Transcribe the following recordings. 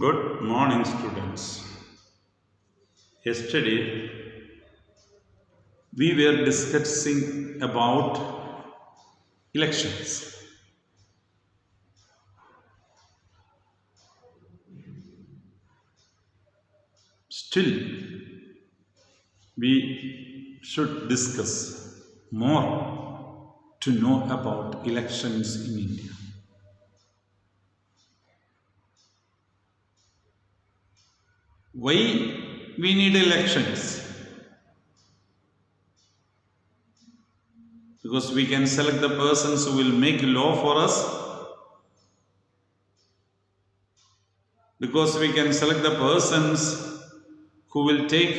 Good morning, students. Yesterday, we were discussing about elections. Still, we should discuss more to know about elections in India. Why we need elections? Because we can select the persons who will make law for us, because we can select the persons who will take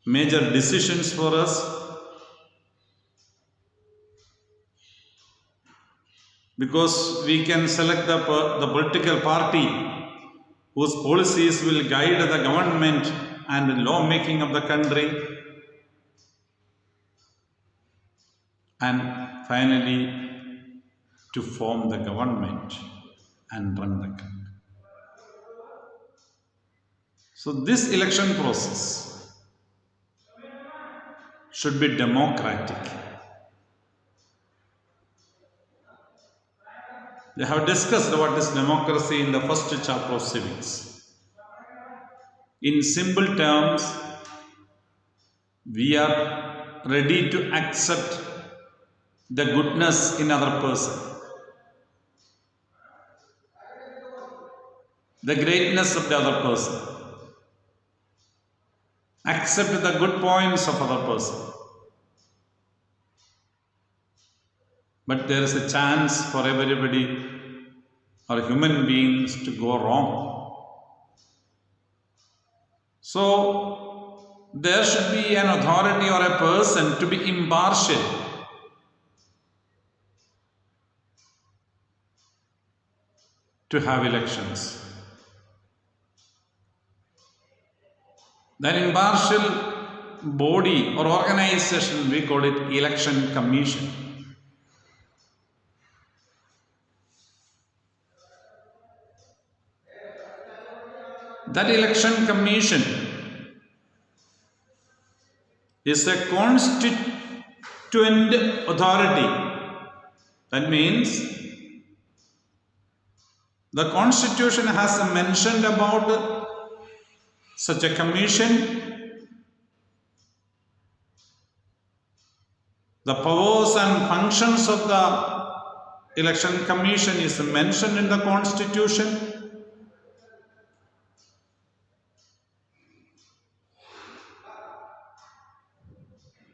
major decisions for us, because we can select the political party whose policies will guide the government and law making of the country, and finally to form the government and run the country. So this election process should be democratic. We have discussed what is democracy in the first chapter of civics. In simple terms, we are ready to accept the goodness in other person, the greatness of the other person, accept the good points of other person. But there is a chance for everybody or human beings to go wrong. So there should be an authority or a person to be impartial, to have elections. That impartial body or organization, we call it election commission. That election commission is a constituent authority. That means the Constitution has mentioned about such a commission, the powers and functions of the election commission is mentioned in the Constitution.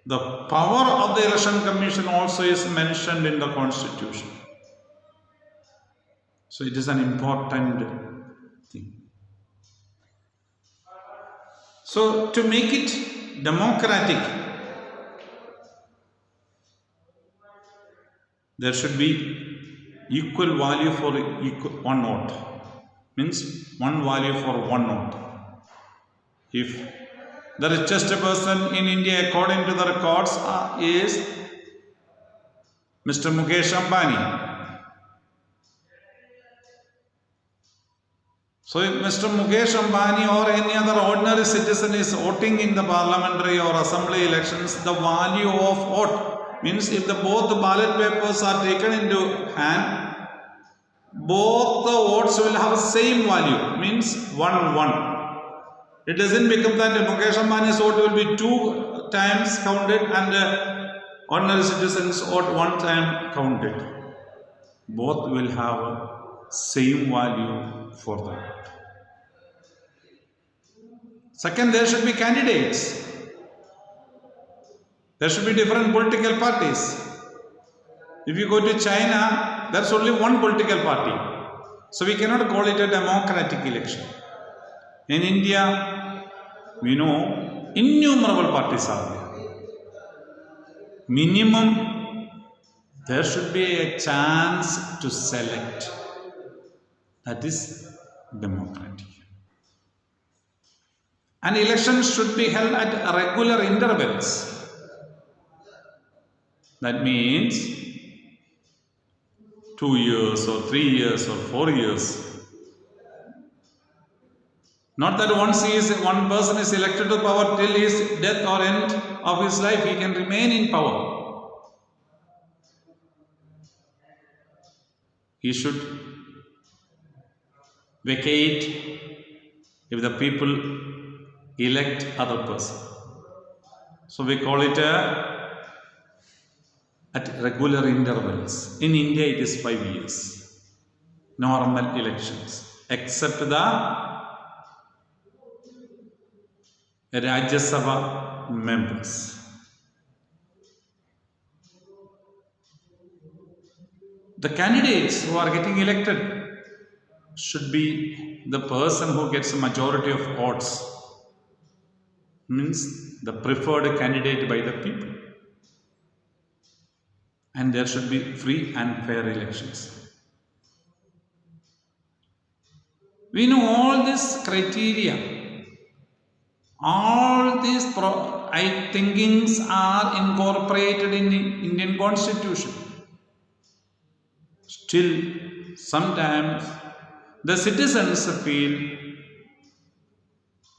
The power of the election commission also is mentioned in the Constitution. So it is an important thing. So to make it democratic, there should be equal value for one vote. Means one value for one vote. If the richest person in India, according to the records, is Mr. Mukesh Ambani. So if Mr. Mukesh Ambani or any other ordinary citizen is voting in the parliamentary or assembly elections, the value of vote means if both the ballot papers are taken into hand, both the votes will have the same value, means 1-1. It doesn't become that Mukesh Ambani's vote will be 2 times counted and ordinary citizens' vote 1 time counted. Both will have same value for the vote. Second, there should be candidates. There should be different political parties. If you go to China, there's only one political party. So we cannot call it a democratic election. In India, we know innumerable parties are there. Minimum, there should be a chance to select. That is democratic. And elections should be held at regular intervals. That means 2 years or 3 years or 4 years Not that one person is elected to power till his death or end of his life, he can remain in power. He should vacate if the people elect other person. So we call it at regular intervals. In India it is 5 years. Normal elections. Except the Rajya Sabha members. The candidates who are getting elected should be the person who gets a majority of votes. Means the preferred candidate by the people. And there should be free and fair elections. We know all these criteria. All these thinkings are incorporated in the Indian Constitution. Still, sometimes the citizens feel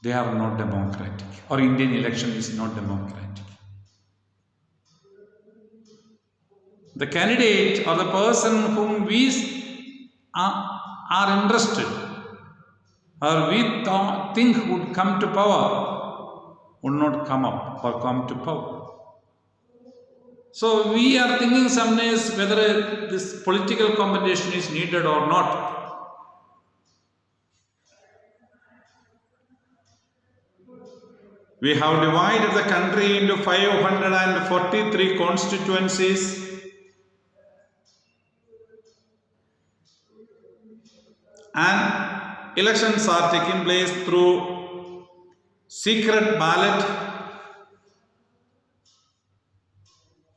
they are not democratic, or Indian election is not democratic. The candidate or the person whom we are interested or we think would come to power would not come up or come to power. So we are thinking some days whether this political competition is needed or not. We have divided the country into 543 constituencies. And elections are taking place through secret ballot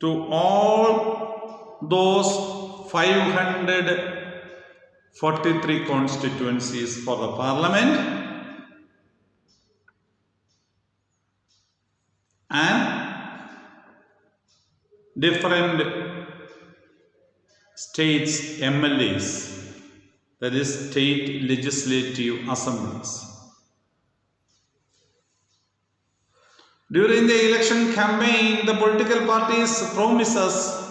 to all those 543 constituencies for the parliament and different states MLAs, that is state legislative assemblies. During the election campaign, the political parties promise us,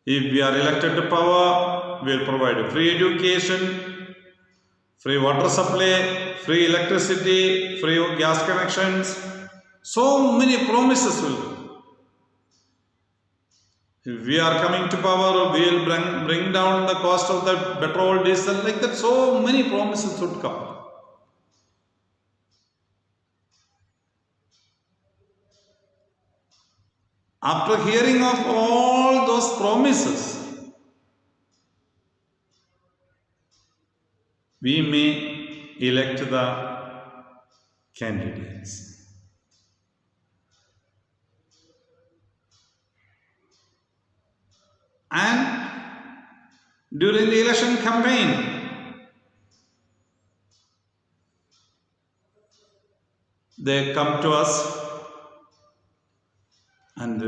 if we are elected to power, we will provide free education, free water supply, free electricity, free gas connections. So many promises will come. If we are coming to power, we will bring down the cost of the petrol, diesel, like that. So many promises would come. After hearing of all those promises, we may elect the candidates. And during the election campaign, they come to us and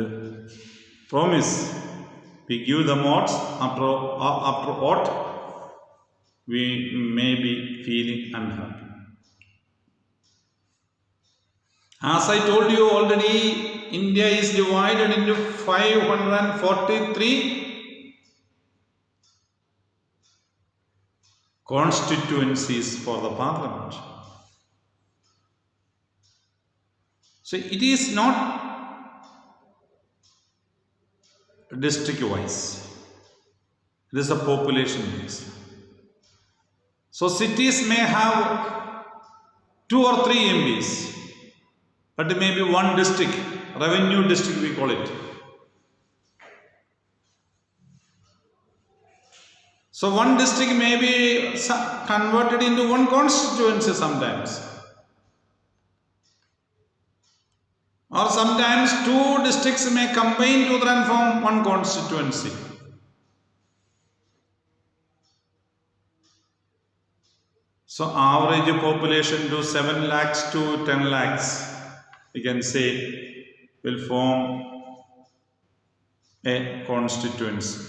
promise we give them votes. After vote, we may be feeling unhappy. As I told you already, India is divided into 543 constituencies for the parliament. So it is not district wise, it is a population base. So cities may have 2 or 3 MPs, but maybe one district, revenue district we call it. So one district may be converted into one constituency sometimes. Or sometimes 2 districts may combine to then form one constituency. So average population to 7 lakhs to 10 lakhs, we can say, will form a constituency.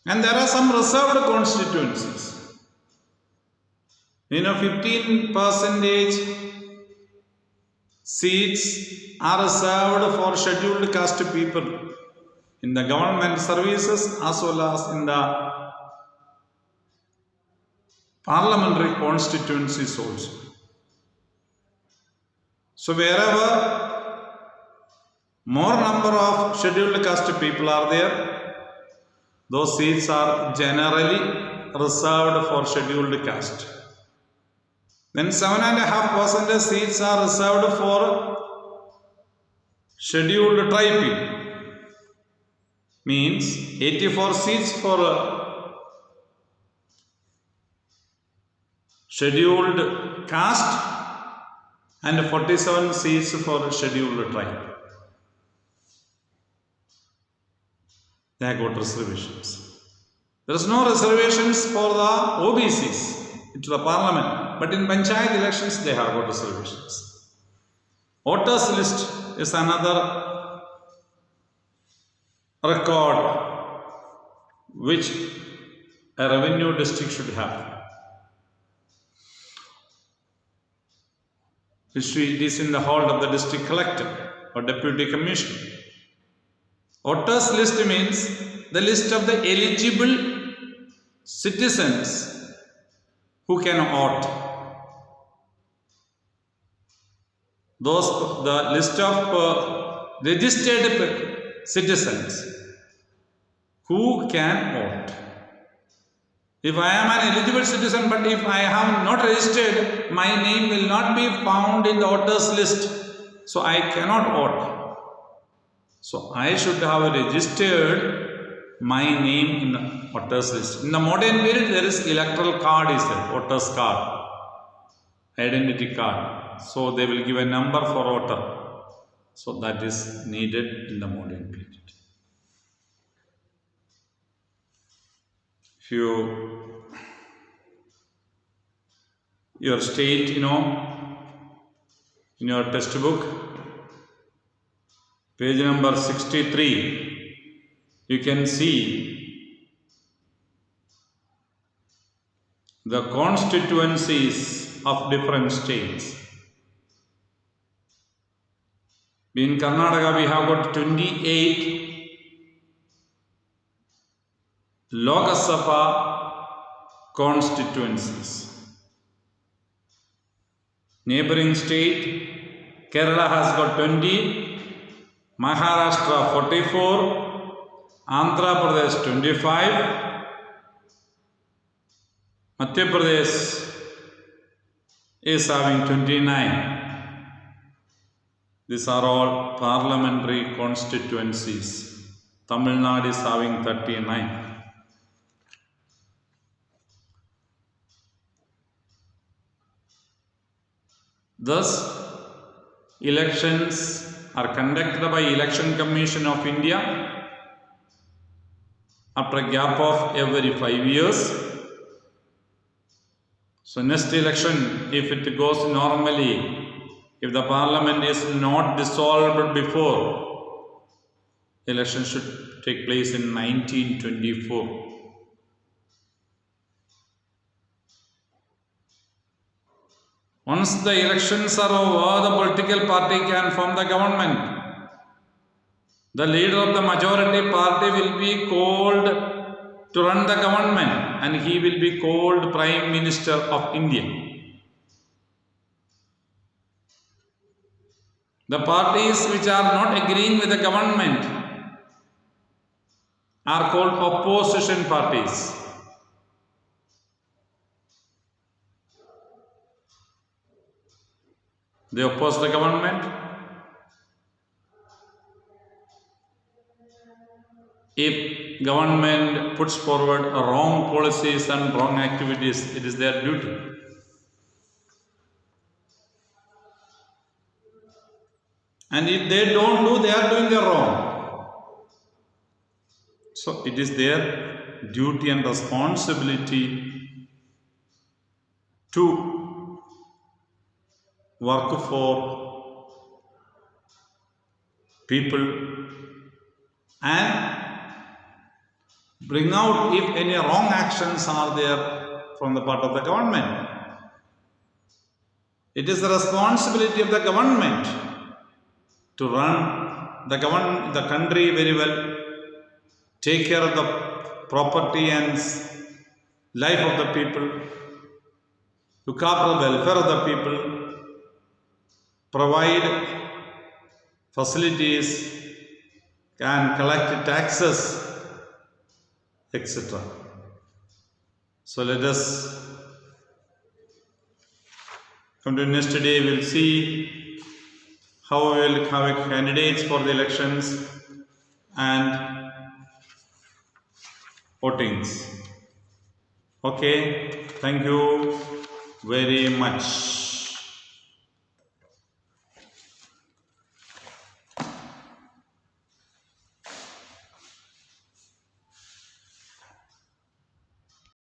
And there are some reserved constituencies. 15% seats are reserved for scheduled caste people in the government services as well as in the parliamentary constituencies also. So wherever more number of scheduled caste people are there, those seats are generally reserved for scheduled caste. Then 7.5% seats are reserved for scheduled tribe people. Means 84 seats for scheduled caste and 47 seats for scheduled tribe. They have got reservations. There is no reservations for the OBCs into the parliament, but in panchayat elections they have got reservations. Voters list is another record which a revenue district should have. It is in the hold of the district collector or deputy commissioner. Voters list means the list of the eligible citizens who can vote. The list of registered citizens who can vote. If I am an eligible citizen, but if I have not registered, my name will not be found in the voters list, so I cannot vote. So I should have registered my name in the voters list. In the modern period, there is electoral card, is there, voters card, identity card. So they will give a number for voter. So that is needed in the modern period. If your state, in your textbook, page number 63, you can see the constituencies of different states. In Karnataka, we have got 28 Lok Sabha constituencies. Neighboring state, Kerala has got 20, Maharashtra 44, Andhra Pradesh 25, Madhya Pradesh is having 29. These are all parliamentary constituencies. Tamil Nadu is having 39. Thus, elections are conducted by Election Commission of India after a gap of every 5 years. So next election, if it goes normally, if the parliament is not dissolved before, election should take place in 1924. Once the elections are over, the political party can form the government. The leader of the majority party will be called to run the government, and he will be called Prime Minister of India. The parties which are not agreeing with the government are called opposition parties. They oppose the government. If government puts forward wrong policies and wrong activities, it is their duty. And if they don't do, they are doing the wrong. So it is their duty and responsibility to work for people and bring out if any wrong actions are there from the part of the government. It is the responsibility of the government to run the country very well, take care of the property and life of the people, look after the welfare of the people, provide facilities, and collect taxes, etc. So let us come to next day. We'll see how we will have candidates for the elections and votings. Okay, thank you very much.